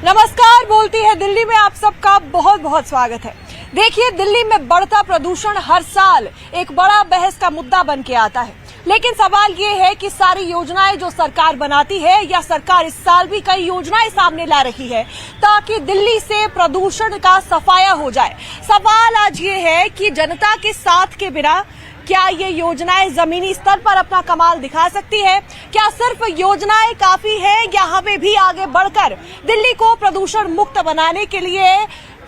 नमस्कार, बोलती है दिल्ली में आप सबका बहुत बहुत स्वागत है। देखिए, दिल्ली में बढ़ता प्रदूषण हर साल एक बड़ा बहस का मुद्दा बन के आता है, लेकिन सवाल ये है कि सारी योजनाएं जो सरकार बनाती है या सरकार इस साल भी कई योजनाएं सामने ला रही है ताकि दिल्ली से प्रदूषण का सफाया हो जाए। सवाल आज ये है कि जनता के साथ के बिना क्या ये योजनाएं जमीनी स्तर पर अपना कमाल दिखा सकती है? क्या सिर्फ योजनाएं काफी है या हमें भी आगे बढ़कर दिल्ली को प्रदूषण मुक्त बनाने के लिए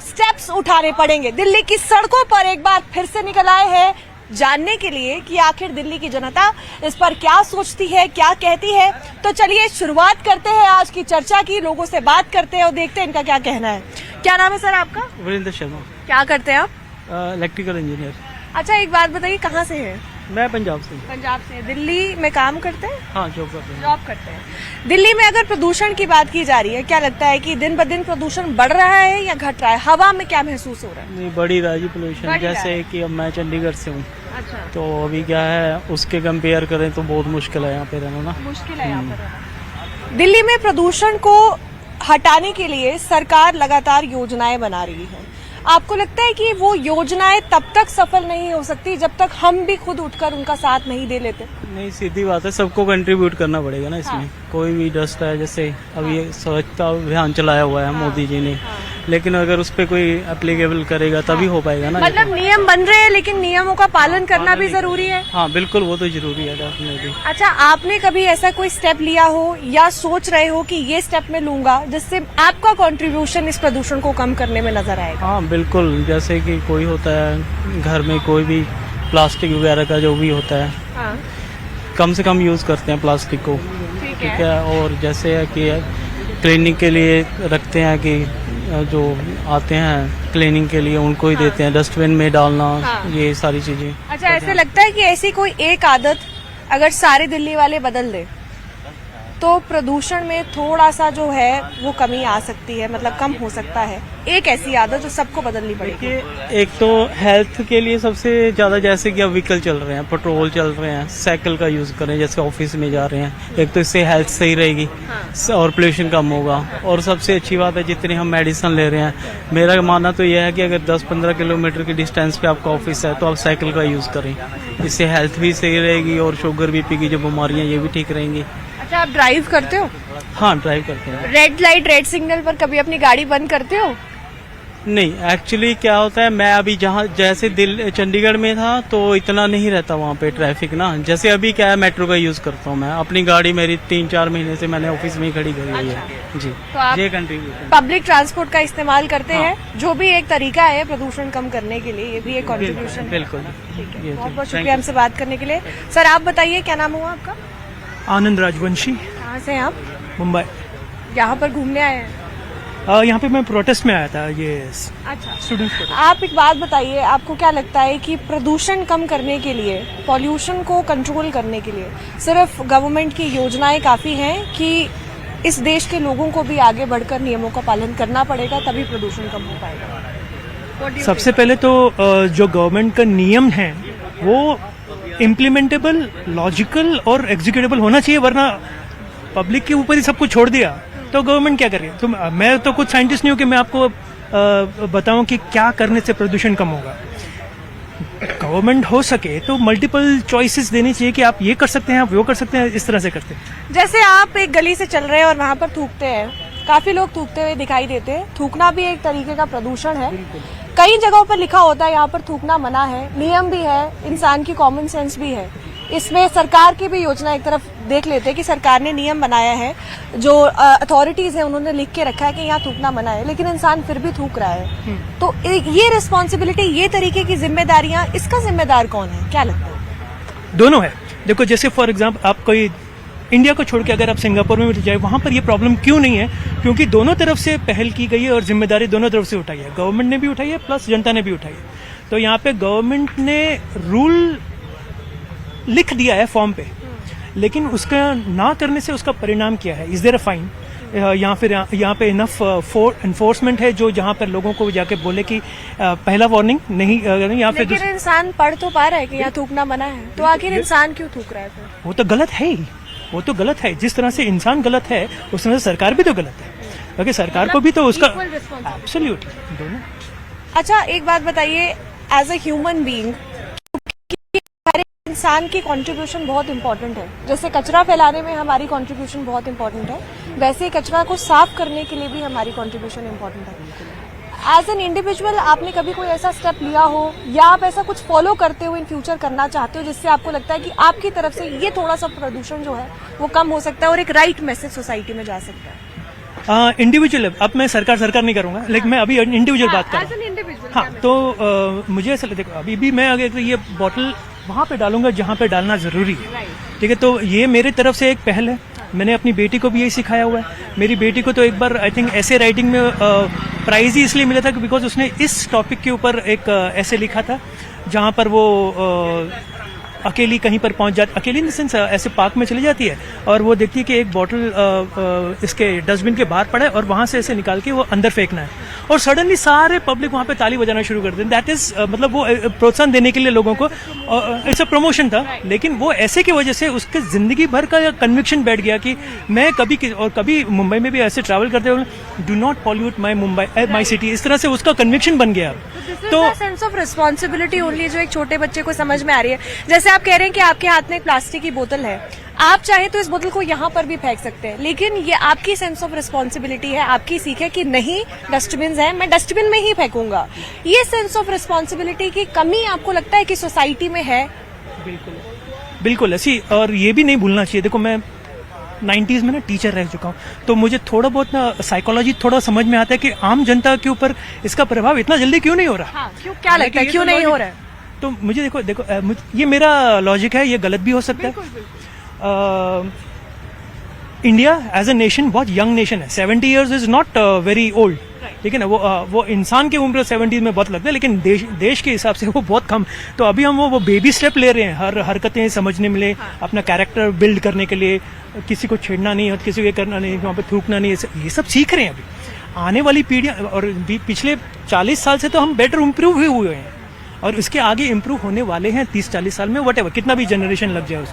स्टेप्स उठाने पड़ेंगे? दिल्ली की सड़कों पर एक बार फिर से निकल आए हैं जानने के लिए कि आखिर दिल्ली की जनता इस पर क्या सोचती है, क्या कहती है। तो चलिए शुरुआत करते हैं आज की चर्चा की, लोगों से बात करते हैं और देखते हैं इनका क्या कहना है। क्या नाम है सर आपका? वीरेंद्र शर्मा। क्या करते हैं आप? Electrical engineer. अच्छा, एक बात बताइए, कहाँ से हैं? मैं पंजाब से। पंजाब से। दिल्ली में काम करते हैं? हाँ, जॉब करते हैं। जॉब करते हैं। दिल्ली में अगर प्रदूषण की बात की जा रही है, क्या लगता है कि दिन ब दिन प्रदूषण बढ़ रहा है या घट रहा है? हवा में क्या महसूस हो रहा है? नहीं, बढ़ ही रहा है जी पोल्यूशन। जैसे कि अब मैं चंडीगढ़ से हूँ, अच्छा, तो अभी क्या है उसके कंपेयर करें तो बहुत मुश्किल है यहाँ पे रहना ना। मुश्किल है यहाँ पर रहना। दिल्ली में प्रदूषण को हटाने के लिए सरकार लगातार योजनाएं बना रही है। आपको लगता है कि वो योजनाएं तब तक सफल नहीं हो सकती जब तक हम भी खुद उठकर उनका साथ नहीं दे लेते? नहीं, सीधी बात है, सबको कंट्रीब्यूट करना पड़ेगा ना इसमें। हाँ। कोई भी डस्ट है, जैसे अभी ये स्वच्छता अभियान चलाया हुआ है मोदी जी ने, लेकिन अगर उस पर कोई एप्लीकेबल करेगा तभी हो पाएगा ना। मतलब नियम बन रहे हैं लेकिन नियमों का पालन करना भी जरूरी है। हाँ बिल्कुल, वो तो जरूरी है डेफिनेटली। अच्छा, आपने कभी ऐसा कोई स्टेप लिया हो या सोच रहे हो कि ये स्टेप मैं लूंगा जिससे आपका कंट्रीब्यूशन इस प्रदूषण को कम करने में नजर आएगा? हाँ बिल्कुल, जैसे कि कोई होता है घर में कोई भी प्लास्टिक वगैरह का जो भी होता है, हाँ, कम से कम यूज करते हैं प्लास्टिक को। ठीक ठीक है। और जैसे है कि क्लीनिंग के लिए रखते हैं कि जो आते हैं क्लीनिंग के लिए उनको ही देते हैं, डस्टबिन में डालना। हाँ। ये सारी चीजें। अच्छा, ऐसे लगता है कि ऐसी कोई एक आदत अगर सारे दिल्ली वाले बदल दे तो प्रदूषण में थोड़ा सा जो है वो कमी आ सकती है, मतलब कम हो सकता है। एक ऐसी आदत जो सबको बदलनी पड़ेगी। एक तो हेल्थ के लिए सबसे ज्यादा, जैसे कि अब व्हीकल चल रहे हैं, पेट्रोल चल रहे हैं, साइकिल का यूज करें जैसे ऑफिस में जा रहे हैं। एक तो इससे हेल्थ सही रहेगी और पोल्यूशन कम होगा। और सबसे अच्छी बात है जितनी हम मेडिसिन ले रहे हैं, मेरा मानना तो यह है कि अगर 10-15 किलोमीटर की डिस्टेंस पे आपका ऑफिस है तो आप साइकिल का यूज करें। इससे हेल्थ भी सही रहेगी और शुगर बीपी की जो बीमारियां ये भी ठीक रहेंगी। अच्छा, आप ड्राइव करते हो? हाँ, ड्राइव करते हैं। रेड लाइट, रेड सिग्नल पर कभी अपनी गाड़ी बंद करते हो? नहीं, एक्चुअली क्या होता है, मैं अभी जहाँ जैसे चंडीगढ़ में था तो इतना नहीं रहता वहाँ पे ट्रैफिक ना। जैसे अभी क्या है, मेट्रो का यूज करता हूँ मैं। अपनी गाड़ी मेरी 3-4 महीने से मैंने ऑफिस में ही खड़ी करी हुई है जी। तो आप ये कंट्रीब्यूशन पब्लिक ट्रांसपोर्ट का इस्तेमाल करते हैं, जो भी एक तरीका है प्रदूषण कम करने के लिए, ये भी एक कंट्रीब्यूशन है। बिल्कुल। बहुत बहुत शुक्रिया हमसे बात करने के लिए। सर, आप बताइए, क्या नाम हुआ आपका? आनंद राजवंशी। कहाँ से हैं आप? मुंबई। यहाँ पर घूमने आए हैं? यहाँ पे मैं प्रोटेस्ट में आया था, ये अच्छा। Students protest. आप एक बात बताइए, आपको क्या लगता है कि प्रदूषण कम करने के लिए, पॉल्यूशन को कंट्रोल करने के लिए सिर्फ गवर्नमेंट की योजनाएं काफी हैं कि इस देश के लोगों को भी आगे बढ़कर नियमों का पालन करना पड़ेगा तभी प्रदूषण कम हो पाएगा? सबसे पहले तो जो गवर्नमेंट का नियम है वो इम्प्लीमेंटेबल, लॉजिकल और एग्जीक्यूटेबल होना चाहिए, वरना पब्लिक के ऊपर ही सब कुछ छोड़ दिया तो गवर्नमेंट क्या करे? तो मैं तो कुछ साइंटिस्ट नहीं हूँ कि मैं आपको बताऊं कि क्या करने से प्रदूषण कम होगा। गवर्नमेंट हो सके तो मल्टीपल चॉइसेस देनी चाहिए कि आप ये कर सकते हैं, आप वो कर सकते हैं, इस तरह से करते हैं। जैसे आप एक गली से चल रहे हैं और वहाँ पर थूकते हैं, काफी लोग थूकते हुए दिखाई देते हैं। थूकना भी एक तरीके का प्रदूषण है। कई जगहों पर लिखा होता है यहाँ पर थूकना मना है, नियम भी है, इंसान की कॉमन सेंस भी है। इसमें सरकार की भी योजना एक तरफ देख लेते हैं कि सरकार ने नियम बनाया है, जो अथॉरिटीज है उन्होंने लिख के रखा है कि यहाँ थूकना मना है, लेकिन इंसान फिर भी थूक रहा है। तो ये रिस्पॉन्सिबिलिटी, ये तरीके की जिम्मेदारियां, इसका जिम्मेदार कौन है, क्या लगता है? दोनों है। देखो, जैसे फॉर एग्जाम्पल आप कोई इंडिया को छोड़ के अगर आप सिंगापुर में भी जाए, वहां पर ये प्रॉब्लम क्यों नहीं है? क्योंकि दोनों तरफ से पहल की गई है और जिम्मेदारी दोनों तरफ से उठाई है। गवर्नमेंट ने भी उठाई है प्लस जनता ने भी उठाई है। तो यहाँ पे गवर्नमेंट ने रूल लिख दिया है फॉर्म पे, लेकिन उसका ना करने से उसका परिणाम क्या है? Is there a fine? या फिर यहाँ पे इनफ एनफोर्समेंट है जो जहाँ पर लोगों को जाके बोले कि पहला वार्निंग नहीं, या फिर लेकिन इंसान पढ़ तो पा रहा है कि यहाँ थूकना मना है, तो आखिर इंसान क्यों थूक रहा है फिर? वो तो गलत है ही, वो तो गलत है। जिस तरह से इंसान गलत है उस तरह से सरकार भी तो गलत है। क्योंकि सरकार को भी तो उसका Equal responsibility. एब्सोल्युटली दोनों। अच्छा एक बात बताइए, एज अ ह्यूमन बीइंग हर एक इंसान की कंट्रीब्यूशन बहुत इंपॉर्टेंट है। जैसे कचरा फैलाने में हमारी कंट्रीब्यूशन बहुत इंपॉर्टेंट है, वैसे ही कचरा को साफ करने के लिए भी हमारी कंट्रीब्यूशन इंपॉर्टेंट है। एज एन इंडिविजुअल आपने कभी कोई ऐसा स्टेप लिया हो या आप ऐसा कुछ फॉलो करते हो इन फ्यूचर करना चाहते हो जिससे आपको लगता है कि आपकी तरफ से ये थोड़ा सा प्रदूषण जो है वो कम हो सकता है और एक राइट मैसेज सोसाइटी में जा सकता है? इंडिविजुअल, अब मैं सरकार नहीं करूंगा, लेकिन मैं अभी इंडिविजुअल बात कर रहा हूँ। एज एन इंडिविजुअल हाँ, तो मुझे ऐसा देखो, अभी भी मैं अगर ये बॉटल वहाँ पे डालूंगा जहाँ पे डालना जरूरी है, ठीक है, तो ये मेरी तरफ से एक पहल है। मैंने अपनी बेटी को भी यही सिखाया हुआ है। मेरी बेटी को तो एक बार आई थिंक ऐसे राइटिंग में प्राइज ही इसलिए मिला था बिकॉज उसने इस टॉपिक के ऊपर एक ऐसे लिखा था जहाँ पर वो अकेली कहीं पर पहुंच जाती, अकेली इन द सेंस ऐसे पार्क में चली जाती है और वो देखती है कि एक बॉटल इसके डस्टबिन के बाहर पड़ा है और वहां से ऐसे निकाल के वो अंदर फेंकना है और सडनली सारे पब्लिक वहां पे ताली बजाना शुरू कर देते। दैट इज मतलब वो प्रोत्साहन देने के लिए लोगों को, इट्स अ प्रमोशन था, लेकिन वो ऐसे की वजह से उसके जिंदगी भर का कन्विक्शन बैठ गया कि मैं कभी मुंबई में भी ऐसे ट्रैवल करते हुए do not pollute my city, इस तरह से उसका कन्विक्शन बन गया। तो सेंस ऑफ रिस्पॉन्सिबिलिटी ओनली जो एक छोटे बच्चे को समझ में आ रही है। जैसे आप कह रहे हैं कि आपके हाथ में एक प्लास्टिक की बोतल है, आप चाहे तो इस बोतल को यहाँ पर भी फेंक सकते हैं, लेकिन ये आपकी सेंस ऑफ रिस्पॉन्सिबिलिटी है, आपकी सीख है कि नहीं डस्टबिन है, मैं डस्टबिन में ही फेंकूंगा। ये सेंस ऑफ रिस्पॉन्सिबिलिटी की कमी आपको लगता है कि सोसाइटी में है? बिल्कुल ऐसी, और ये भी नहीं भूलना चाहिए। देखो मैं 90s में ना टीचर रह चुका हूँ, तो मुझे थोड़ा बहुत ना साइकोलॉजी थोड़ा समझ में आता है कि आम जनता के ऊपर इसका प्रभाव इतना जल्दी क्यों नहीं हो रहा। हाँ, क्यों, क्या लगता है क्यों नहीं हो रहा है? तो मुझे देखो ये मेरा लॉजिक है, ये गलत भी हो सकता है। इंडिया एज अ नेशन बहुत यंग नेशन है, 70 years is not very old, ठीक है ना। वो इंसान की उम्र 70 में बहुत लगता है, लेकिन देश के हिसाब से वो बहुत कम। तो अभी हम वो बेबी स्टेप ले रहे हैं, हर हरकतें समझने मिले, अपना कैरेक्टर बिल्ड करने के लिए, किसी को छेड़ना नहीं और किसी को करना नहीं, वहाँ पे थूकना नहीं, ये सब सीख रहे हैं अभी। आने वाली पीढ़ियां, और पिछले 40 साल से तो हम बेटर इम्प्रूव हुए हैं और इसके आगे इम्प्रूव होने वाले हैं 30-40 साल में, वटेवर कितना भी जनरेशन लग जाए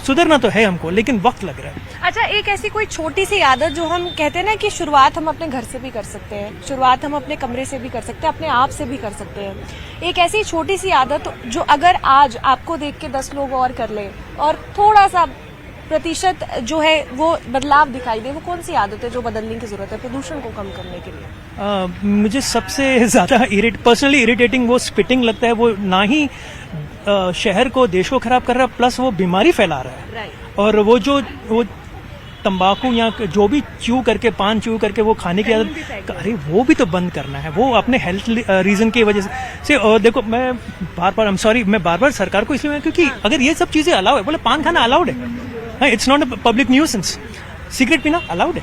सुधरना तो है हमको, लेकिन वक्त लग रहा है। अच्छा, एक ऐसी कोई छोटी सी आदत जो हम कहते हैं ना कि शुरुआत हम अपने घर से भी कर सकते हैं, शुरुआत हम अपने कमरे से भी कर सकते हैं, अपने आप से भी कर सकते हैं, एक ऐसी छोटी सी आदत जो अगर आज आपको देख के 10 लोग और कर ले और थोड़ा सा प्रतिशत जो है वो बदलाव दिखाई दे, वो कौन सी आदत है जो बदलने की जरूरत है प्रदूषण को कम करने के लिए? मुझे सबसे ज्यादा पर्सनली इरिटेटिंग वो स्पिटिंग लगता है। वो ना ही शहर को, देश को खराब कर रहा है, प्लस वो बीमारी फैला रहा है। Right. और वो तंबाकू या जो भी पान च्यू करके वो खाने की आदत, अरे वो भी तो बंद करना है, वो अपने हेल्थ रीजन की वजह से। और देखो मैं बार बार सरकार को इसलिए, क्योंकि अगर ये सब चीजें अलाउ है, बोले पान खाना अलाउड है, it's not a public nuisance, cigarette पीना अलाउड है,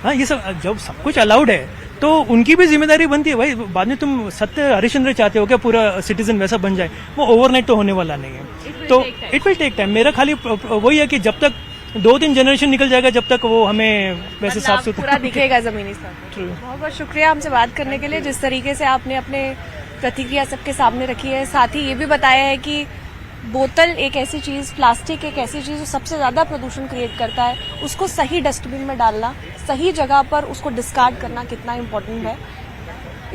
हाँ, ये सब जब सब कुछ अलाउड है तो उनकी भी जिम्मेदारी बनती है भाई। बाद में तुम सत्य हरिश्चंद्र चाहते हो क्या पूरा सिटीजन वैसा बन जाए, वो ओवरनाइट तो होने वाला नहीं है। तो इट विल टेक टाइम। मेरा खाली वही है कि जब तक 2-3 जनरेशन निकल जाएगा, जब तक वो हमें वैसे साफ सुथरा पूरा दिखेगा जमीनी स्तर पर। बहुत बहुत शुक्रिया हमसे बात करने के लिए, जिस तरीके से आपने अपने प्रतिक्रिया सबके सामने रखी है, साथ ही ये भी बताया है कि बोतल एक ऐसी चीज, प्लास्टिक एक ऐसी चीज जो सबसे ज्यादा प्रदूषण क्रिएट करता है, उसको सही डस्टबिन में डालना, सही जगह पर उसको डिस्कार्ड करना कितना इम्पोर्टेंट है।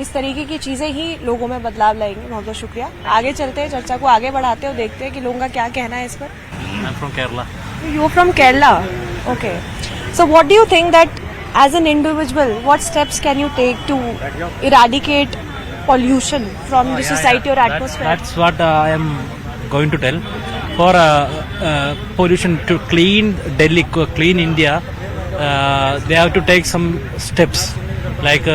इस तरीके की चीजें ही लोगों में बदलाव लाएंगे। बहुत बहुत शुक्रिया। आगे चलते हैं, चर्चा को आगे बढ़ाते हैं और देखते हैं कि लोगों का क्या कहना है इस पर। I'm from Kerala. You're from Kerala. Okay. So what do you think that as an individual, what steps can you take to eradicate pollution from the society or atmosphere? That's what I am going to tell. For pollution to clean Delhi, clean India, they have to take some steps. Like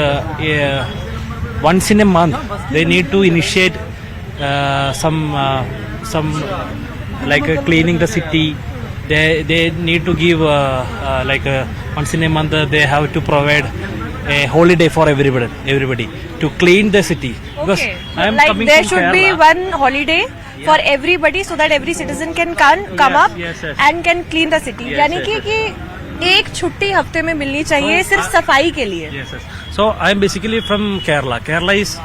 once in a month, they need to initiate some like cleaning the city. They need to give once in a month they have to provide a holiday for everybody to clean the city. Because Okay. I am Like coming there from should be Kerala. one holiday for everybody so that every citizen can come up yes. and can clean the city. Yes, यानी yes, कि एक छुट्टी हफ्ते में मिलनी चाहिए सिर्फ सफाई के लिए। Yes. So I am basically from Kerala. Kerala is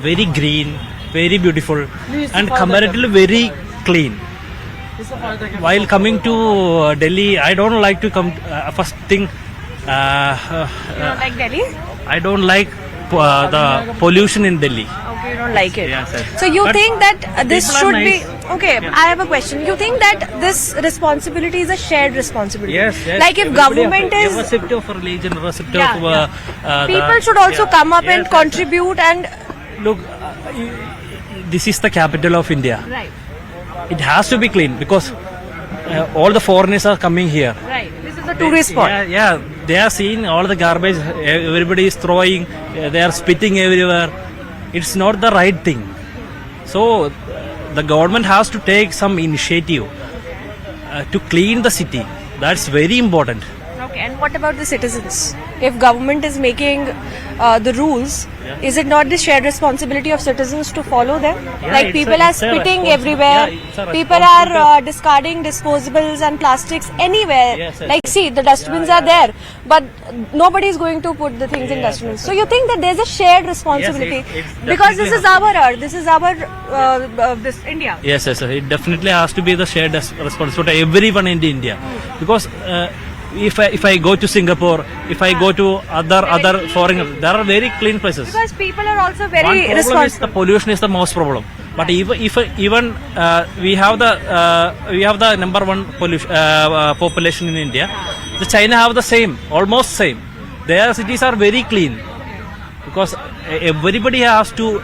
very green, very beautiful, and comparatively very clean. While coming to Delhi, I don't like to come. First thing, Like Delhi? I don't like the pollution in Delhi. Okay, you don't like it. Yes, yes. So you But think that this people are should nice. be okay? I have a question. You think that this responsibility is a shared responsibility? Yes, yes. Like if government is irrespective of religion, irrespective Yeah, of people should also come up and contribute and Look, this is the capital of India. right, It has to be clean because all the foreigners are coming here. right. This is a tourist spot. Yeah, they are seeing all the garbage. Everybody is throwing. They are spitting everywhere. It's not the right thing. So the government has to take some initiative to clean the city. That's very important. Okay, and what about the citizens? If government is making the rules, is it not the shared responsibility of citizens to follow them? Like it's people a- are it's a spitting responsi- everywhere, yeah, it's a people are discarding disposables and plastics anywhere. Yes, yes, Like see, the dustbins are there, but nobody is going to put the things in dustbins. So you think that there's a shared responsibility it's because this definitely is our earth, this is our this India. Yes, yes, it definitely has to be the shared responsibility of everyone in India. Because if I go to Singapore, if I go to other foreign, there are very clean places. Because people are also One very problem is the responsible. pollution is the most problem. But even we have the number one pollution population in India. The China have the same, almost same. Their cities are very clean because everybody has to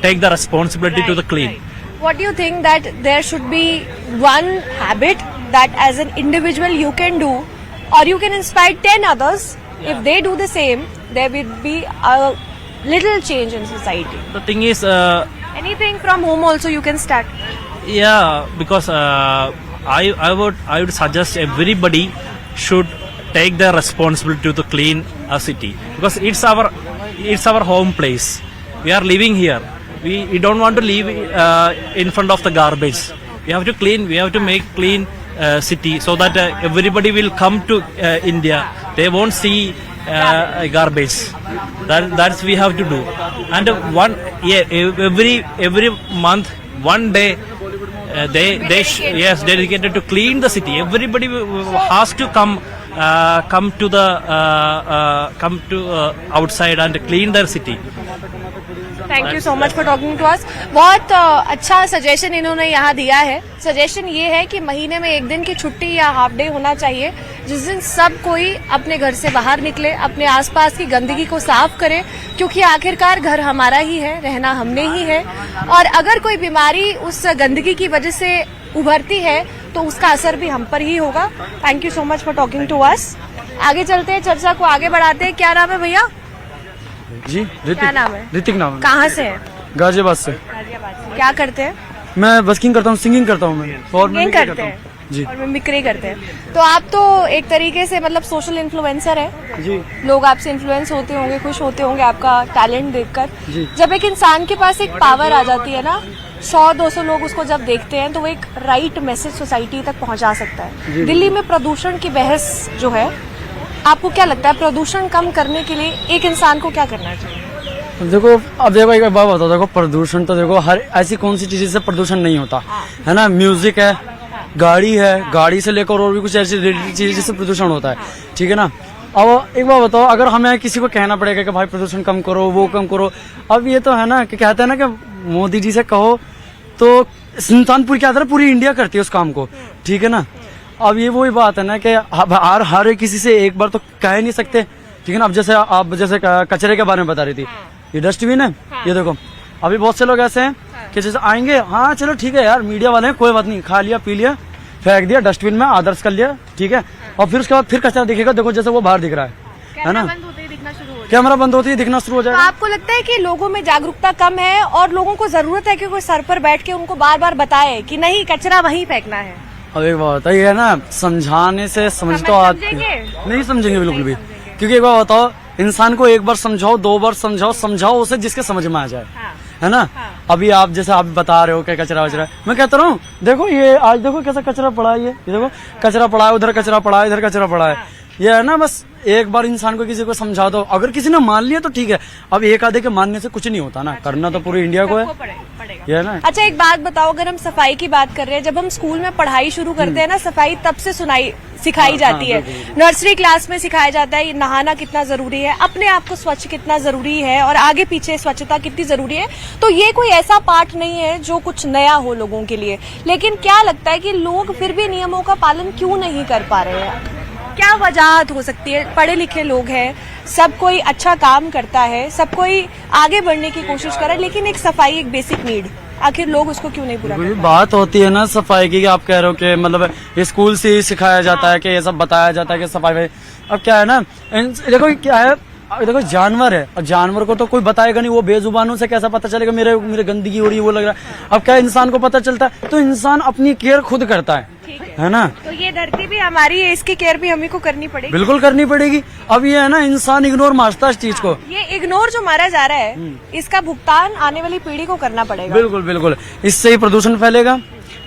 take the responsibility to the clean. Right. What do you think that there should be one habit that as an individual you can do, or you can inspire 10 others? If they do the same, there will be a little change in society. The thing is, Anything from home also you can start. yeah, because I would suggest everybody should take their responsibility to clean a city because it's our home place. We are living here. We don't want to live in front of the garbage. We have to clean. We have to make clean city so that everybody will come to India. They won't see garbage. That's we have to do. And every month, one day, they dedicated to clean the city. Everybody has to come to outside and clean their city. Thank you so much for talking to us. बहुत अच्छा suggestion इन्होंने यहाँ दिया है. Suggestion ये है कि महीने में एक दिन की छुट्टी या हाफ डे होना चाहिए जिस दिन सब कोई अपने घर से बाहर निकले, अपने आसपास की गंदगी को साफ करे, क्योंकि आखिरकार घर हमारा ही है, रहना हमने ही है, और अगर कोई बीमारी उस गंदगी की वजह से उभरती है तो उसका असर भी हम पर ही होगा. Thank you so much for talking to us. आगे चलते हैं, चर्चा को आगे बढ़ाते हैं. क्या नाम है भैया? जी क्या नाम है? ऋतिक नाम है. कहाँ से है? गाजियाबाद से. क्या करते हैं? मैं बस्किंग करता हूँ, सिंगिंग करता हूँ मैं, और सिंगिंग mimicry करते हैं जी. और मिमिक्री करते हैं. तो आप तो एक तरीके से मतलब सोशल इन्फ्लुएंसर है. जी लोग आपसे इन्फ्लुएंस होते होंगे, खुश होते होंगे आपका टैलेंट देखकर. जी. जब एक इंसान के पास एक पावर आ जाती है ना, 100-200 लोग उसको जब देखते हैं तो वो एक राइट मैसेज सोसाइटी तक पहुंचा सकता है. दिल्ली में प्रदूषण की बहस जो है, आपको क्या लगता है प्रदूषण कम करने के लिए एक इंसान को क्या करना चाहिए? अब देखो एक बात बताओ. देखो प्रदूषण तो देखो हर ऐसी कौन सी चीज से प्रदूषण नहीं होता है ना. म्यूजिक है, गाड़ी है, गाड़ी से लेकर और भी कुछ ऐसी रिलेटेड चीजें जिससे प्रदूषण होता है. ठीक है ना. अब एक बात बताओ, अगर हमें किसी को कहना पड़ेगा कि भाई प्रदूषण कम करो, वो कम करो, अब ये तो है ना कि कहते हैं ना कि मोदी जी से कहो तो इंसान पूरी क्या पूरी इंडिया करती है उस काम को. ठीक है ना. अब ये वही बात है ना कि हर किसी से एक बार तो कह नहीं सकते. ठीक है ना. अब जैसे आप जैसे कचरे के बारे में बता रही थी, ये डस्टबिन है, ये देखो. अभी बहुत से लोग ऐसे हैं कि जैसे आएंगे, हाँ चलो ठीक है यार, मीडिया वाले हैं, कोई बात नहीं, खा लिया पी लिया, फेंक दिया डस्टबिन में, आदर्श कर लिया, ठीक है. और फिर उसके बाद फिर कचरा दिखेगा, देखो जैसे वो बाहर दिख रहा है ना. कैमरा बंद होती है दिखना शुरू हो तो जाएगा. आपको लगता है कि लोगों में जागरूकता कम है और लोगों को जरूरत है कि कोई सर पर बैठ के उनको बार बार बताए कि नहीं कचरा वहीं फेंकना है? अब एक बात बताइए, है ना, समझाने से समझ तो आती नहीं, समझेंगे बिल्कुल भी. क्योंकि एक बात बताओ, इंसान को एक बार समझाओ, 2 बार समझाओ उसे जिसके समझ में आ जाए. है ना. अभी आप जैसे आप बता रहे हो कि कचरा वचरा, मैं कहता रहा हूँ देखो ये आज देखो कैसा कचरा पड़ा है, ये देखो कचरा पड़ा है, उधर कचरा पड़ा है, इधर कचरा पड़ा है. ये है ना, बस एक बार इंसान को किसी को समझा दो. अगर किसी ने मान लिया तो ठीक है. अब एक आधे के मानने से कुछ नहीं होता ना, करना तो पूरी इंडिया को है. ये है ना. अच्छा एक बात बताओ, अगर हम सफाई की बात कर रहे हैं, जब हम स्कूल में पढ़ाई शुरू करते हैं ना, सफाई तब से सिखाई जाती है, नर्सरी क्लास में सिखाया जाता है नहाना कितना जरूरी है, अपने आप को स्वच्छ कितना जरूरी है और आगे पीछे स्वच्छता कितनी जरूरी है। तो ये कोई ऐसा पाठ नहीं है जो कुछ नया हो लोगों के लिए, लेकिन क्या लगता है कि लोग फिर भी नियमों का पालन क्यों नहीं कर पा रहे हैं? क्या वजह हो सकती है? पढ़े लिखे लोग हैं, सब कोई अच्छा काम करता है, सब कोई आगे बढ़ने की कोशिश कर रहा है, लेकिन एक सफाई एक बेसिक नीड, आखिर लोग उसको क्यों नहीं पूरा करते? बात होती है ना सफाई की, कि आप कह रहे हो कि मतलब स्कूल से ही सिखाया जाता है कि ये सब बताया जाता है कि सफाई। अब क्या है ना, देखो क्या है, देखो जानवर है और जानवर को तो कोई बताएगा नहीं, वो बेजुबानों से कैसा पता चलेगा मेरे गंदगी हो रही है वो लग रहा है। अब क्या इंसान को पता चलता है, तो इंसान अपनी केयर खुद करता है ना। तो ये धरती भी हमारी है, इसकी केयर भी हमें को करनी पड़ेगी। बिल्कुल करनी पड़ेगी। अब ये है ना, इंसान इग्नोर मारता है इस चीज को। ये इग्नोर जो मारा जा रहा है, इसका भुगतान आने वाली पीढ़ी को करना पड़ेगा। बिल्कुल बिल्कुल, इससे ही प्रदूषण फैलेगा,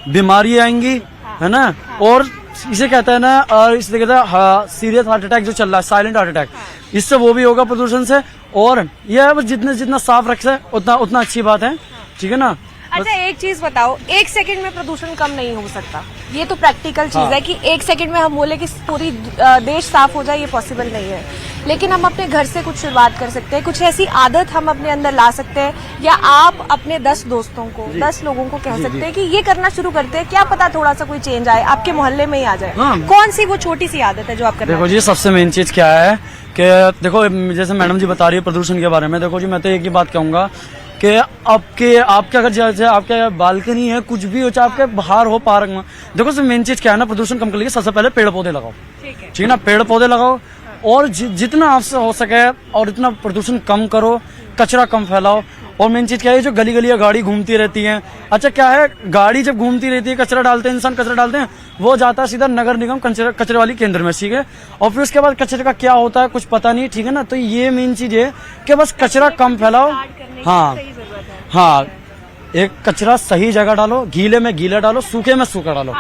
बीमारी आएंगी, है ना। और इसे कहते हैं ना, और इसे कहते हैं सीरियस हार्ट अटैक जो चल रहा है, साइलेंट हार्ट अटैक, इससे वो भी होगा प्रदूषण से। और यह जितना साफ रखे उतना अच्छी बात है, ठीक है ना। अच्छा एक चीज बताओ, एक सेकंड में प्रदूषण कम नहीं हो सकता, ये तो प्रैक्टिकल चीज है कि एक सेकंड में हम बोले कि पूरी देश साफ हो जाए, ये पॉसिबल नहीं है। लेकिन हम अपने घर से कुछ शुरुआत कर सकते हैं, कुछ ऐसी आदत हम अपने अंदर ला सकते हैं, या आप अपने 10 दोस्तों को 10 लोगों को कह सकते हैं कि ये करना शुरू करते हैं, क्या पता थोड़ा सा कोई चेंज आए, आपके मोहल्ले में ही आ जाए। कौन सी वो छोटी सी आदत है जो आप करना? देखो जी, सबसे मेन चीज क्या है कि देखो, जैसे मैडम जी बता रही है प्रदूषण के बारे में, देखो जी मैं तो एक ही बात कहूंगा कि आपके अगर जैसे आपके बालकनी है, कुछ भी हो, चाहे आपके बाहर हो पार्क में, देखो सबसे मेन चीज क्या है ना, प्रदूषण कम करने के लिए सबसे पहले पेड़ पौधे लगाओ, ठीक है ना। पेड़ पौधे लगाओ और जितना आपसे हो सके और इतना प्रदूषण कम करो, कचरा कम फैलाओ। और मेन चीज क्या है, जो गली गलियां गाड़ी घूमती रहती है, अच्छा क्या है, गाड़ी जब घूमती रहती है, कचरा डालते हैं, इंसान कचरा डालते हैं, वो जाता है सीधा नगर निगम कचरे वाली केंद्र में, ठीक है। और फिर उसके बाद कचरे का क्या होता है कुछ पता नहीं, ठीक है ना। तो ये मेन चीज है कि बस कचरा कम फैलाओ। हाँ, एक कचरा सही जगह डालो, गीले में गीला डालो, सूखे में सूखा डालो।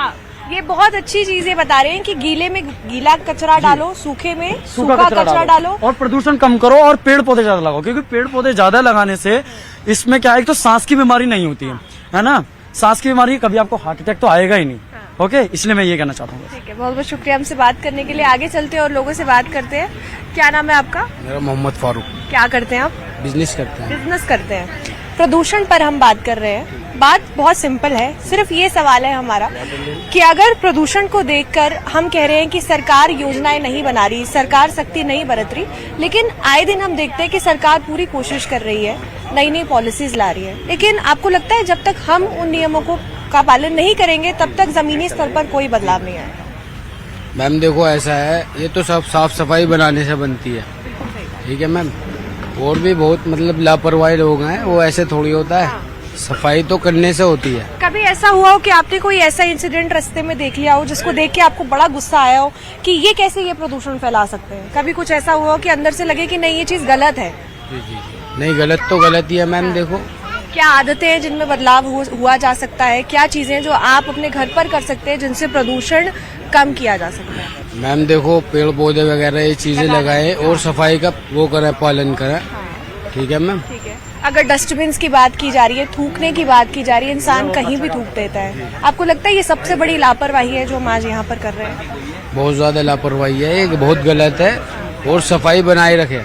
ये बहुत अच्छी चीजें बता रहे हैं कि गीले में गीला कचरा डालो, सूखे में सूखा कचरा डालो, और प्रदूषण कम करो और पेड़ पौधे ज्यादा लगाओ। क्योंकि पेड़ पौधे ज्यादा लगाने से इसमें क्या है, तो सांस की बीमारी नहीं होती है ना। सांस की बीमारी कभी आपको हार्ट अटैक तो आएगा ही नहीं। ओके, इसलिए मैं ये कहना चाहता हूँ। ठीक है, बहुत बहुत शुक्रिया हमसे बात करने के लिए। आगे चलते हैं और लोगों से बात करते हैं। क्या नाम है आपका? मेरा मोहम्मद फारूक। क्या करते हैं आप? बिजनेस करते हैं। बिजनेस करते हैं। प्रदूषण पर हम बात कर रहे हैं। बात बहुत सिंपल है, सिर्फ ये सवाल है हमारा कि अगर प्रदूषण को देखकर हम कह रहे हैं कि सरकार योजनाएं नहीं बना रही, सरकार सख्ती नहीं बरत रही, लेकिन आए दिन हम देखते हैं कि सरकार पूरी कोशिश कर रही है, नई नई पॉलिसीज ला रही है। लेकिन आपको लगता है जब तक हम उन नियमों का पालन नहीं करेंगे तब तक जमीनी स्तर पर कोई बदलाव नहीं आएगा? मैम देखो ऐसा है, ये तो सब साफ सफाई बनाने से बनती है, ठीक है मैम। और भी बहुत मतलब लापरवाही लोग हैं, वो ऐसे थोड़ी होता है, सफाई तो करने से होती है। कभी ऐसा हुआ हो कि आपने कोई ऐसा इंसिडेंट रास्ते में देख लिया हो जिसको देख के आपको बड़ा गुस्सा आया हो कि ये कैसे ये प्रदूषण फैला सकते हैं? कभी कुछ ऐसा हुआ हो कि अंदर से लगे कि नहीं ये चीज गलत है? जी, नहीं गलत तो गलत ही है मैम। देखो क्या आदतें हैं जिनमें बदलाव हुआ जा सकता है? क्या चीजें जो आप अपने घर पर कर सकते हैं जिनसे प्रदूषण कम किया जा सकता है? मैम देखो, पेड़ पौधे वगैरह ये चीजें लगाए और सफाई का वो करें, पालन करें, ठीक है मैम। ठीक है। अगर डस्टबिन की बात की जा रही है, थूकने की बात की जा रही है, इंसान कहीं भी थूक देता है, आपको लगता है ये सबसे बड़ी लापरवाही है जो हम आज यहाँ पर कर रहे हैं? बहुत ज्यादा लापरवाही है, ये बहुत गलत है। और सफाई बनाए रखे।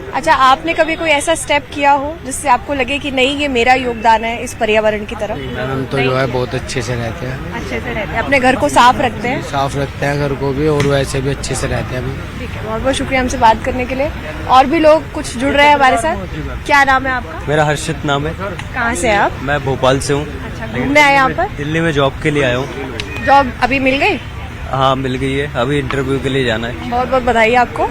अच्छा, आपने कभी कोई ऐसा स्टेप किया हो जिससे आपको लगे कि नहीं ये मेरा योगदान है इस पर्यावरण की तरफ? हम तो जो है बहुत अच्छे से रहते हैं। अच्छे से रहते हैं, अपने घर को साफ रखते हैं? साफ रखते हैं घर को भी, और वैसे भी अच्छे से रहते हैं। ठीक है, बहुत बहुत शुक्रिया हमसे बात करने के लिए। और भी लोग कुछ जुड़ रहे हैं हमारे साथ। क्या नाम है आपका? मेरा हर्षित नाम है। कहाँ से है आप? मैं भोपाल से हूँ। अच्छा, घूमने आए यहाँ पर? दिल्ली में जॉब के लिए आया हूँ। जॉब अभी मिल गई? हाँ मिल गई है, अभी इंटरव्यू के लिए जाना है। बहुत बहुत बधाई आपको।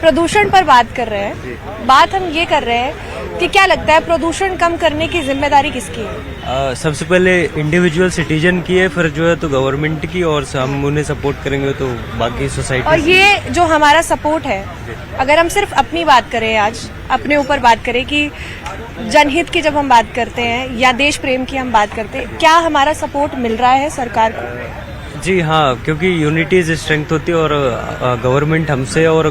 प्रदूषण पर बात कर रहे हैं। बात हम ये कर रहे हैं कि क्या लगता है प्रदूषण कम करने की जिम्मेदारी किसकी है? सबसे पहले इंडिविजुअल सिटीजन की है, फिर जो है तो गवर्नमेंट की, और हम उन्हें सपोर्ट करेंगे तो बाकी सोसाइटी। और ये जो हमारा सपोर्ट है, अगर हम सिर्फ अपनी बात करें, आज अपने ऊपर बात करें कि जनहित की जब हम बात करते हैं या देश प्रेम की हम बात करते हैं, क्या हमारा सपोर्ट मिल रहा है सरकार को? जी हाँ, क्योंकि यूनिटी इज स्ट्रेंथ होती है, और गवर्नमेंट हमसे, और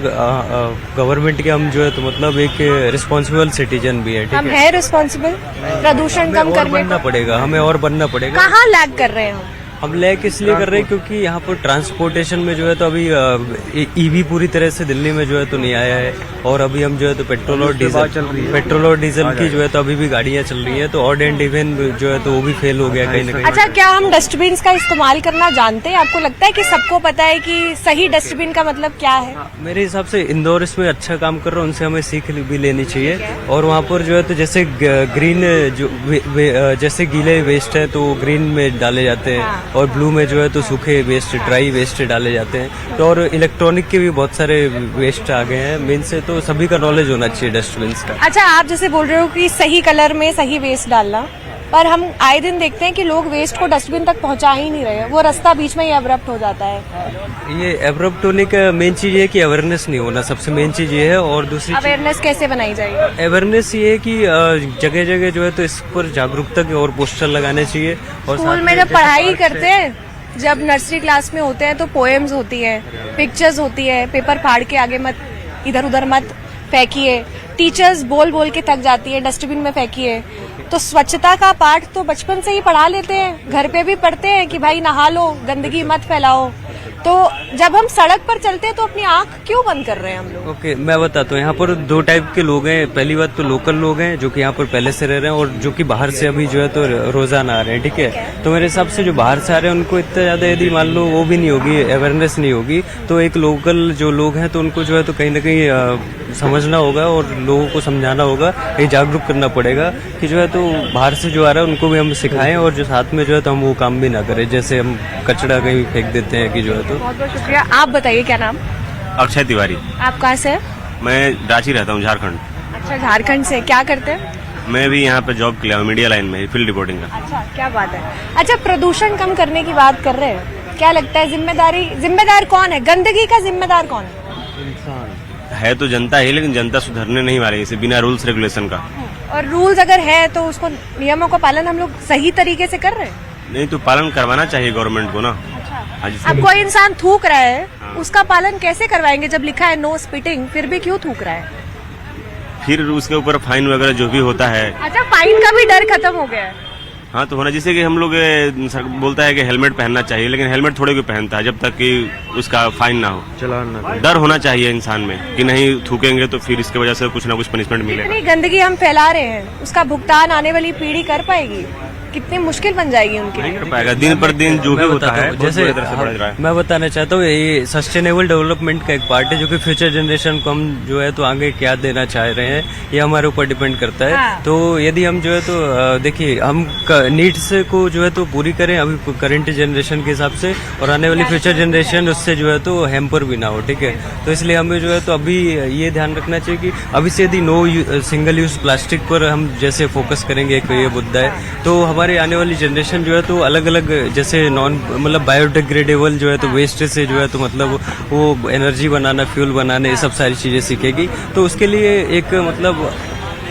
गवर्नमेंट के हम जो है तो मतलब एक रिस्पॉन्सिबल सिटीजन भी है। ठीक हम है, है रिस्पॉन्सिबल प्रदूषण कम और करने बनना पड़ेगा, हमें और बनना पड़ेगा। कहाँ लैग कर रहे हैं हम? हम लैक इसलिए कर रहे हैं क्योंकि यहाँ पर ट्रांसपोर्टेशन में जो है तो अभी ईवी पूरी तरह से दिल्ली में जो है तो नहीं आया है, और अभी हम जो है तो पेट्रोल और डीजल की जो है तो अभी भी गाड़ियाँ चल रही हैं, तो ऑड एंड इवन जो है तो वो भी फेल हो गया कहीं ना कहीं। अच्छा, क्या हम डस्टबिन का इस्तेमाल करना जानते हैं? आपको लगता है कि सबको पता है कि सही डस्टबिन का मतलब क्या है? मेरे हिसाब से इंदौर इसमें अच्छा काम कर रहा है, उनसे हमें सीख भी लेनी चाहिए। और वहाँ पर जो है तो जैसे ग्रीन जो जैसे गीले वेस्ट है तो ग्रीन में डाले जाते हैं, और ब्लू में जो है तो सूखे वेस्ट ड्राई वेस्ट डाले जाते हैं। तो और इलेक्ट्रॉनिक के भी बहुत सारे वेस्ट आ गए हैं मेन से, तो सभी का नॉलेज होना चाहिए डस्टबिन का। अच्छा, आप जैसे बोल रहे हो कि सही कलर में सही वेस्ट डालना, पर हम आए दिन देखते हैं कि लोग वेस्ट को डस्टबिन तक पहुंचा ही नहीं रहे, वो रास्ता बीच में ही अब्रप्ट हो जाता है। ये अब्रप्ट होने का मेन चीज है कि अवेयरनेस नहीं होना, सबसे मेन चीज ये है। और दूसरी अवेयरनेस कैसे बनाई जाएगी? अवेयरनेस ये है कि जगह जगह जो है तो इस पर जागरूकता के और पोस्टर लगाने चाहिए। और स्कूल में जब पढ़ाई करते हैं, जब नर्सरी क्लास में होते हैं तो पोएम्स होती है, पिक्चर्स होती है, पेपर फाड़ के आगे मत इधर उधर मत फेंकिए, टीचर्स बोल बोल के थक जाती है डस्टबिन में फेंकिए। तो स्वच्छता का पाठ तो बचपन से ही पढ़ा लेते हैं, घर पे भी पढ़ते हैं कि भाई नहा लो, गंदगी मत फैलाओ। तो जब हम सड़क पर चलते हैं तो अपनी आंख क्यों बंद कर रहे हैं हम लोग? ओके, मैं बताता हूँ। यहाँ पर दो टाइप के लोग हैं। पहली बात तो लोकल लोग हैं जो कि यहाँ पर पहले से रह रहे हैं, और जो कि बाहर से अभी जो है तो रोजाना आ रहे हैं, ठीक है। तो मेरे हिसाब से जो बाहर से आ रहे हैं उनको इतना ज्यादा यदि मान लो वो भी नहीं होगी, अवेयरनेस नहीं होगी, तो एक लोकल जो लोग हैं तो उनको जो है तो कहीं ना कहीं समझना होगा और लोगों को समझाना होगा, ये जागरूक करना पड़ेगा कि जो है तो बाहर से जो आ रहा है उनको भी हम सिखाएं, और जो साथ में जो है तो हम वो काम भी ना करें, जैसे हम कचरा कहीं फेंक देते हैं कि जो है तो। बहुत बहुत शुक्रिया। आप बताइए, क्या नाम? अक्षय तिवारी। आप कहाँ से हैं? मैं रांची रहता हूँ, झारखंड। अच्छा, झारखंड से। क्या करते हैं? मैं भी यहाँ पे जॉब के लिए हूँ, मीडिया लाइन में, फील्ड रिपोर्टिंग का। अच्छा, क्या बात है। अच्छा, प्रदूषण कम करने की बात कर रहे हैं, क्या लगता है जिम्मेदार कौन है? गंदगी का जिम्मेदार कौन है? इंसान है तो जनता है, लेकिन जनता सुधरने नहीं वाली इसे बिना रूल्स रेगुलेशन का। और रूल्स अगर है तो उसको नियमों का पालन हम लोग सही तरीके से कर रहे हैं? नहीं तो पालन करवाना चाहिए गवर्नमेंट को ना। अब कोई इंसान थूक रहा है, उसका पालन कैसे करवाएंगे जब लिखा है नो स्पिटिंग, फिर भी क्यों थूक रहा है? फिर उसके ऊपर फाइन वगैरह जो भी होता है। अच्छा, फाइन का भी डर खत्म हो गया है? हाँ, तो होना, जैसे कि हम लोग बोलता है कि हेलमेट पहनना चाहिए, लेकिन हेलमेट थोड़े कोई पहनता है जब तक कि उसका फाइन ना हो, चलान ना। डर होना चाहिए इंसान में कि नहीं थूकेंगे तो फिर इसकी वजह से कुछ ना कुछ पनिशमेंट मिलेगा। इतनी गंदगी हम फैला रहे हैं, उसका भुगतान आने वाली पीढ़ी कर पाएगी? कितनी मुश्किल बन जाएगी उनके लिए। नहीं कर पाएगा, दिन पर दिन जो भी होता है जैसे बढ़ रहा है। मैं बताना चाहता हूँ, ये सस्टेनेबल डेवलपमेंट का एक पार्ट है जो कि फ्यूचर जनरेशन को हम जो है तो आगे क्या देना चाह रहे हैं, ये हमारे ऊपर डिपेंड करता है। हाँ। तो यदि हम जो है तो देखिए हम नीड्स को जो है तो पूरी करें अभी करंट जनरेशन के हिसाब से, और आने वाली फ्यूचर जनरेशन उससे जो है तो हैम्पर भी ना हो, ठीक है। तो इसलिए हमें जो है तो अभी ये ध्यान रखना चाहिए कि अभी से यदि नो सिंगल यूज प्लास्टिक पर हम जैसे फोकस करेंगे, एक ये मुद्दा है, तो हमारे आने वाली जनरेशन जो है तो अलग अलग जैसे मतलब बायोडिग्रेडेबल जो है तो वेस्ट से जो है तो मतलब वो एनर्जी बनाना, फ्यूल बनाने, ये सब सारी चीजें सीखेगी। तो उसके लिए एक मतलब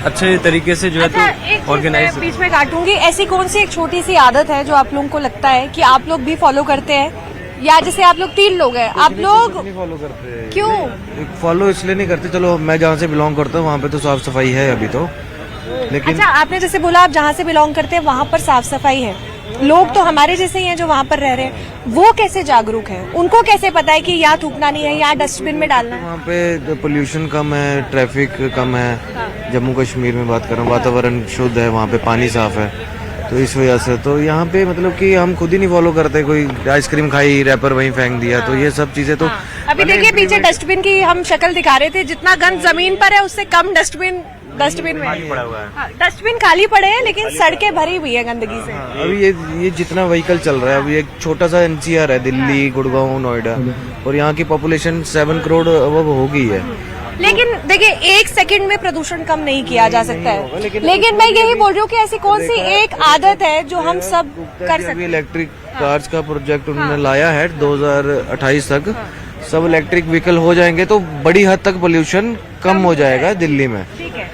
अच्छे तरीके से जो है तो ऑर्गेनाइज। बीच में काटूंगी, ऐसी कौन सी एक छोटी सी आदत है जो आप लोगों को लगता है कि आप लोग भी फॉलो करते हैं, या जैसे आप लोग 3 लोग हैं, आप लोग फॉलो करते हैं? क्यों फॉलो इसलिए नहीं करते, चलो मैं जहाँ से बिलोंग करता हूँ वहाँ पे तो साफ सफाई है अभी तो, लेकिन अच्छा, आपने जैसे बोला आप जहाँ से बिलोंग करते हैं वहाँ पर साफ सफाई है, लोग तो हमारे जैसे ही हैं जो वहाँ पर रह रहे हैं, वो कैसे जागरूक हैं? उनको कैसे पता है कि यहाँ थूकना नहीं है, यहाँ डस्टबिन में डालना है? वहाँ पे पोल्यूशन कम है, ट्रैफिक कम है। जम्मू कश्मीर में बात करूँ, वातावरण शुद्ध है, वहाँ पे पानी साफ है, तो इस वजह से तो यहाँ पे मतलब कि हम खुद ही नहीं फॉलो करते। कोई आइसक्रीम खाई, रैपर वहीं फेंक दिया, तो ये सब चीजें तो अभी देखिए पीछे डस्टबिन की हम शक्ल दिखा रहे थे, जितना गंद जमीन पर है उससे कम डस्टबिन में पड़ा हुआ है। डस्टबिन खाली पड़े हैं, लेकिन सड़कें भरी हुई है गंदगी से। अभी ये जितना व्हीकल चल रहा है, अभी एक छोटा सा NCR है, दिल्ली, गुड़गांव, नोएडा, और यहाँ की पॉपुलेशन 7 करोड़ अब हो गई है। लेकिन देखिए 1 सेकंड में प्रदूषण कम नहीं किया जा सकता है, लेकिन मैं यही बोल रही हूँ कि ऐसी कौन सी एक आदत है जो हम सब कर सकते हैं? इलेक्ट्रिक कार्स का प्रोजेक्ट उन्होंने लाया है 2028 तक, सब इलेक्ट्रिक व्हीकल हो जाएंगे तो बड़ी हद तक पोल्यूशन कम हो जाएगा दिल्ली में। ठीक है,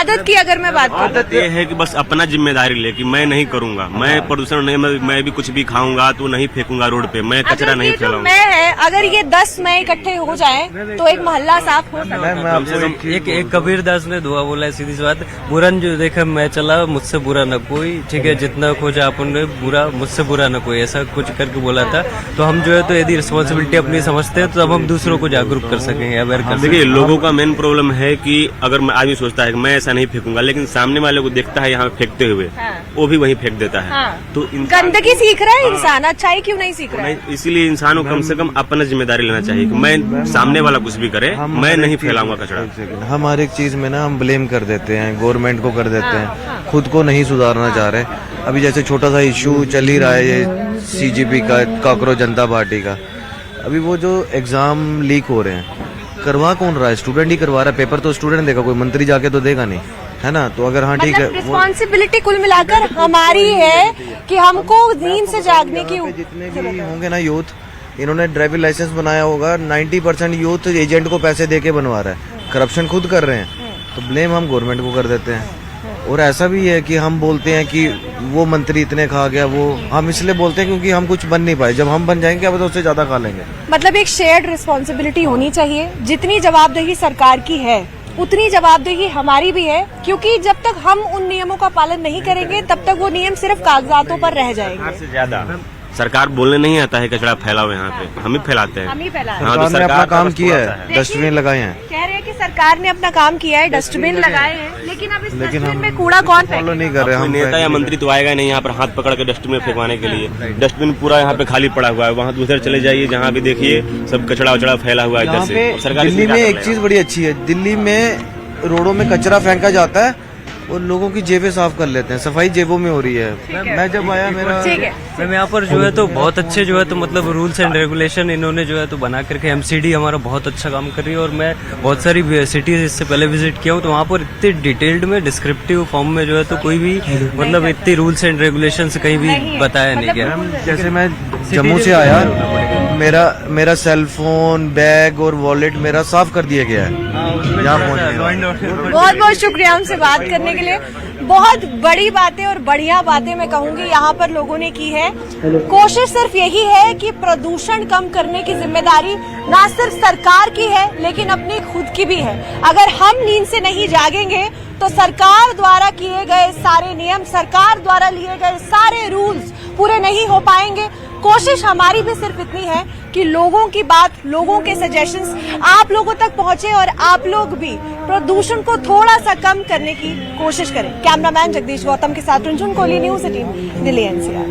आदत की अगर मैं बात करूं, आदत ये है कि बस अपना जिम्मेदारी ले कि मैं नहीं करूंगा, मैं प्रदूषण नहीं, मैं भी कुछ भी खाऊंगा तो नहीं फेंकूंगा रोड पे, मैं कचरा अगर नहीं ये जो फैलाऊंगा। मैं है, अगर ये 10 मैं इकट्ठे हो जाएं तो एक मोहल्ला साफ हो सकता है। कम से कम एक कबीर दास ने दुआ बोला है, सीधी सी बात, बुरा जो देखा मैं चला मुझसे बुरा न कोई, ठीक है, जितना खोजा अपन ने बुरा मुझसे बुरा न कोई, ऐसा कुछ करके बोला था। तो हम जो है तो यदि रिस्पॉन्सिबिलिटी अपनी समझते हैं तो अब हम दूसरों को जागरूक कर सकें, अवेयर कर सकें। देखिए लोगों का मेन प्रॉब्लम है कि अगर मैं आदमी सोचता है कि मैं ऐसा नहीं फेंकूंगा, लेकिन सामने वाले को देखता है यहाँ फेंकते हुए, वो भी वहीं फेंक देता है। तो गंदगी सीख रहा है इंसान, अच्छाई क्यों नहीं सीख रहा है? इसीलिए इंसान को कम से कम अपना जिम्मेदारी लेना चाहिए कि मैं सामने वाला कुछ भी करे, मैं नहीं फैलाऊंगा कचरा। हम हर एक चीज में ना हम ब्लेम कर देते हैं, गवर्नमेंट को कर देते हैं, खुद को नहीं सुधारना चाह रहे। अभी जैसे छोटा सा इशू चल ही रहा है ये सीजीपी का, काकरोच जनता पार्टी का, अभी वो जो एग्जाम लीक हो रहे हैं, करवा कौन रहा है? स्टूडेंट ही करवा रहा है, पेपर तो स्टूडेंट देगा, कोई मंत्री जाके तो देगा नहीं, है ना? तो अगर हाँ ठीक है, रिस्पॉन्सिबिलिटी कुल मिलाकर हमारी है कि हमको नींद से जागने की। जितने भी होंगे ना यूथ, इन्होंने ड्राइविंग लाइसेंस बनाया होगा, 90% यूथ एजेंट को पैसे दे के बनवा रहा है, करप्शन खुद कर रहे हैं, तो ब्लेम हम गवर्नमेंट को कर देते हैं। और ऐसा भी है कि हम बोलते हैं कि वो मंत्री इतने खा गया, वो हम इसलिए बोलते हैं क्योंकि हम कुछ बन नहीं पाए, जब हम बन जाएंगे अब तो उससे ज्यादा खा लेंगे। मतलब एक शेयर्ड रिस्पॉन्सिबिलिटी होनी चाहिए, जितनी जवाबदेही सरकार की है उतनी जवाबदेही हमारी भी है, क्योंकि जब तक हम उन नियमों का पालन नहीं करेंगे तब तक वो नियम सिर्फ कागजातों पर रह जाएंगे। से ज्यादा सरकार बोलने नहीं आता है कचरा फैलाओ यहाँ पे, हम ही फैलाते हैं। हम ही फैला रहे हैं। हाँ, तो सरकार ने अपना सरकार काम बस किया थोड़ा सा है, डस्टबिन लगाए हैं। कह रहे हैं कि सरकार ने अपना काम किया है, डस्टबिन लगाए हैं, लेकिन अब इस डस्टबिन में कूड़ा कौन फॉलो फेंके? नहीं कर रहे कोई हम। नेता या मंत्री तो आएगा नहीं यहाँ पर हाथ पकड़ के डस्टबिन में फेंकवाने के लिए। डस्टबिन पूरा यहाँ पे खाली पड़ा हुआ है, वहाँ दूसरे चले जाइए जहाँ भी देखिए सब कचरा उचड़ा फैला हुआ है इधर यहाँ से। पे और सरकार दिल्ली इसमें में क्या एक कर चीज रहा बड़ी अच्छी है, दिल्ली में रोडों में कचरा फेंका जाता है और लोगों की जेबें साफ कर लेते हैं, सफाई जेबों में हो रही है। मैं जब आया मेरा ठीक है। मैम यहाँ पर जो है तो बहुत अच्छे जो है तो मतलब रूल्स एंड रेगुलेशन इन्होंने जो है तो बना करके, एमसीडी हमारा बहुत अच्छा काम कर रही है, और मैं बहुत सारी सिटीज इससे पहले विजिट किया हूँ, तो वहाँ पर इतने डिटेल्ड में डिस्क्रिप्टिव फॉर्म में जो है तो कोई भी मतलब इतनी रूल्स एंड रेगुलेशन कहीं भी बताया नहीं गया। जैसे मैं जम्मू से आया, मेरा सेल फोन, बैग और वॉलेट मेरा साफ कर दिया गया है यहाँ पहुँच गया। बहुत बहुत शुक्रिया हमसे बात करने के लिए। बहुत बड़ी बातें और बढ़िया बातें मैं कहूंगी यहाँ पर लोगों ने की है। कोशिश सिर्फ यही है कि प्रदूषण कम करने की जिम्मेदारी ना सिर्फ सरकार की है लेकिन अपनी खुद की भी है। अगर हम नींद से नहीं जागेंगे तो सरकार द्वारा किए गए सारे नियम, सरकार द्वारा लिए गए सारे रूल्स पूरे नहीं हो पाएंगे। कोशिश हमारी भी सिर्फ इतनी है कि लोगों की बात, लोगों के सजेशंस आप लोगों तक पहुंचे और आप लोग भी प्रदूषण को थोड़ा सा कम करने की कोशिश करें। कैमरामैन जगदीश गौतम के साथ रुंझुन कोहली, न्यूज़ 18 दिल्ली NCR।